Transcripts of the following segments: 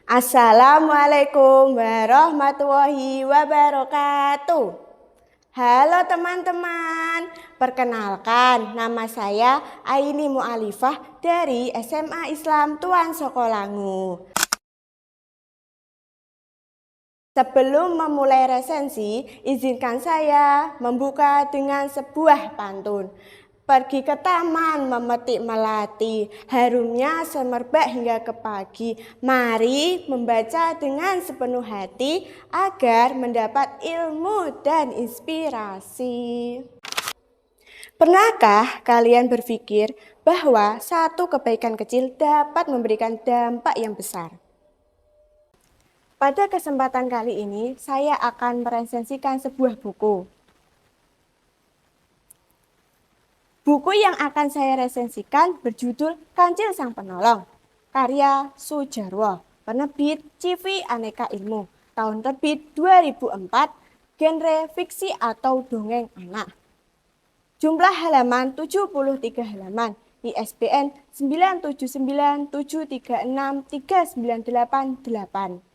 Assalamualaikum warahmatullahi wabarakatuh. Halo teman-teman, perkenalkan nama saya Aini Mu'alifah dari SMA Islam Tuan Sokolangu. Sebelum memulai resensi, izinkan saya membuka dengan sebuah pantun. Pergi ke taman memetik melati, harumnya semerbak hingga ke pagi. Mari membaca dengan sepenuh hati agar mendapat ilmu dan inspirasi. Pernahkah kalian berpikir bahwa satu kebaikan kecil dapat memberikan dampak yang besar? Pada kesempatan kali ini, saya akan meresensikan sebuah buku. Buku yang akan saya resensikan berjudul Kancil Sang Penolong, karya Soejarwo, penerbit Civi Aneka Ilmu, tahun terbit 2004, genre fiksi atau dongeng anak. Jumlah halaman 73 halaman, ISBN 97973639888.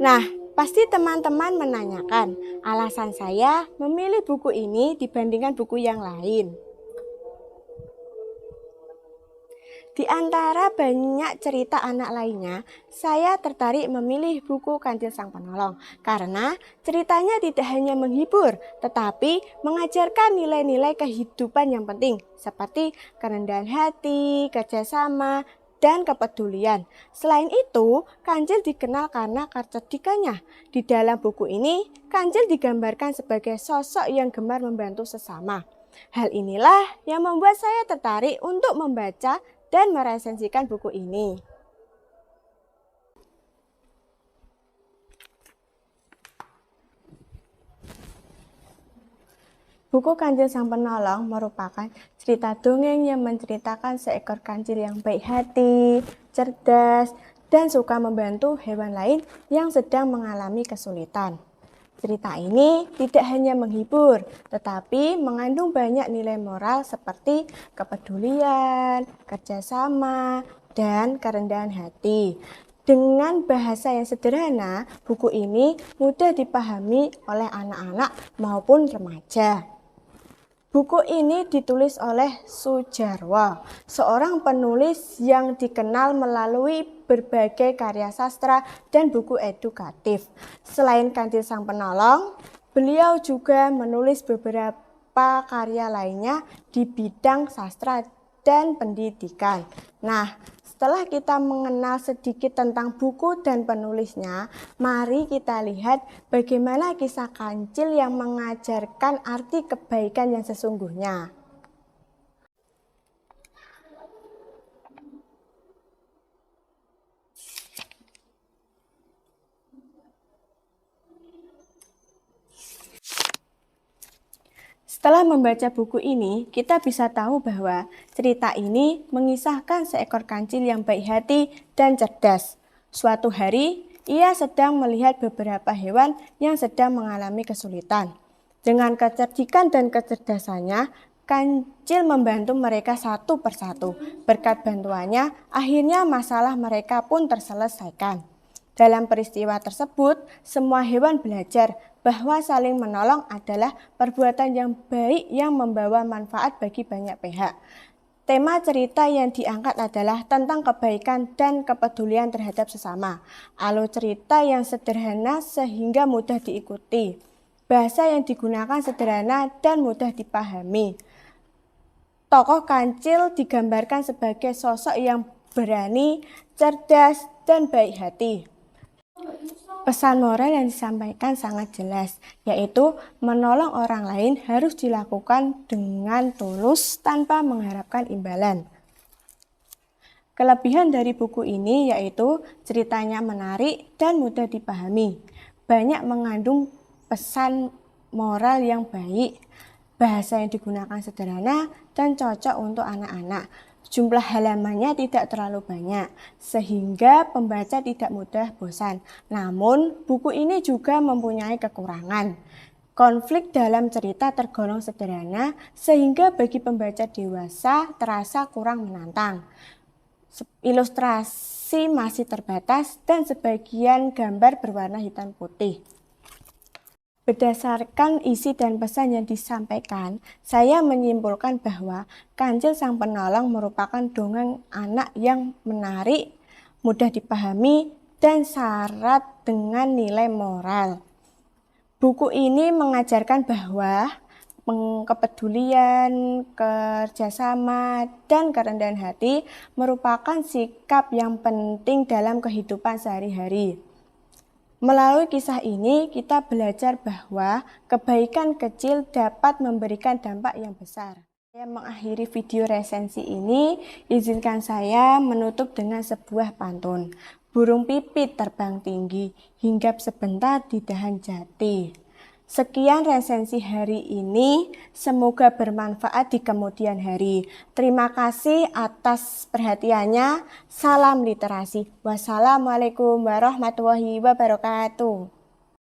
Nah, pasti teman-teman menanyakan alasan saya memilih buku ini dibandingkan buku yang lain. Di antara banyak cerita anak lainnya, saya tertarik memilih buku Kancil Sang Penolong karena ceritanya tidak hanya menghibur, tetapi mengajarkan nilai-nilai kehidupan yang penting seperti kerendahan hati, kerjasama, dan kepedulian. Selain itu, Kancil dikenal karena kecerdikannya. Di dalam buku ini, Kancil digambarkan sebagai sosok yang gemar membantu sesama. Hal inilah yang membuat saya tertarik untuk membaca dan meresensikan buku ini. Buku Kancil Sang Penolong merupakan cerita dongeng yang menceritakan seekor kancil yang baik hati, cerdas, dan suka membantu hewan lain yang sedang mengalami kesulitan. Cerita ini tidak hanya menghibur, tetapi mengandung banyak nilai moral seperti kepedulian, kerjasama, dan kerendahan hati. Dengan bahasa yang sederhana, buku ini mudah dipahami oleh anak-anak maupun remaja. Buku ini ditulis oleh Soejarwo, seorang penulis yang dikenal melalui berbagai karya sastra dan buku edukatif. Selain Kancil Sang Penolong, beliau juga menulis beberapa karya lainnya di bidang sastra dan pendidikan. Nah, setelah kita mengenal sedikit tentang buku dan penulisnya, mari kita lihat bagaimana kisah Kancil yang mengajarkan arti kebaikan yang sesungguhnya. Setelah membaca buku ini, kita bisa tahu bahwa cerita ini mengisahkan seekor kancil yang baik hati dan cerdas. Suatu hari, ia sedang melihat beberapa hewan yang sedang mengalami kesulitan. Dengan kecerdikan dan kecerdasannya, kancil membantu mereka satu persatu. Berkat bantuannya, akhirnya masalah mereka pun terselesaikan. Dalam peristiwa tersebut, semua hewan belajar bahwa saling menolong adalah perbuatan yang baik yang membawa manfaat bagi banyak pihak. Tema cerita yang diangkat adalah tentang kebaikan dan kepedulian terhadap sesama. Alur cerita yang sederhana sehingga mudah diikuti. Bahasa yang digunakan sederhana dan mudah dipahami. Tokoh Kancil digambarkan sebagai sosok yang berani, cerdas, dan baik hati. Pesan moral yang disampaikan sangat jelas, yaitu menolong orang lain harus dilakukan dengan tulus tanpa mengharapkan imbalan. Kelebihan dari buku ini yaitu ceritanya menarik dan mudah dipahami. Banyak mengandung pesan moral yang baik, bahasa yang digunakan sederhana, dan cocok untuk anak-anak. Jumlah halamannya tidak terlalu banyak, sehingga pembaca tidak mudah bosan. Namun, buku ini juga mempunyai kekurangan. Konflik dalam cerita tergolong sederhana, sehingga bagi pembaca dewasa terasa kurang menantang. Ilustrasi masih terbatas dan sebagian gambar berwarna hitam putih. Berdasarkan isi dan pesan yang disampaikan, saya menyimpulkan bahwa Kancil Sang Penolong merupakan dongeng anak yang menarik, mudah dipahami, dan syarat dengan nilai moral. Buku ini mengajarkan bahwa kepedulian, kerjasama, dan kerendahan hati merupakan sikap yang penting dalam kehidupan sehari-hari. Melalui kisah ini, kita belajar bahwa kebaikan kecil dapat memberikan dampak yang besar. Saya mengakhiri video resensi ini, izinkan saya menutup dengan sebuah pantun. Burung pipit terbang tinggi, hinggap sebentar di dahan jati. Sekian resensi hari ini, semoga bermanfaat di kemudian hari. Terima kasih atas perhatiannya. Salam literasi. Wassalamualaikum warahmatullahi wabarakatuh.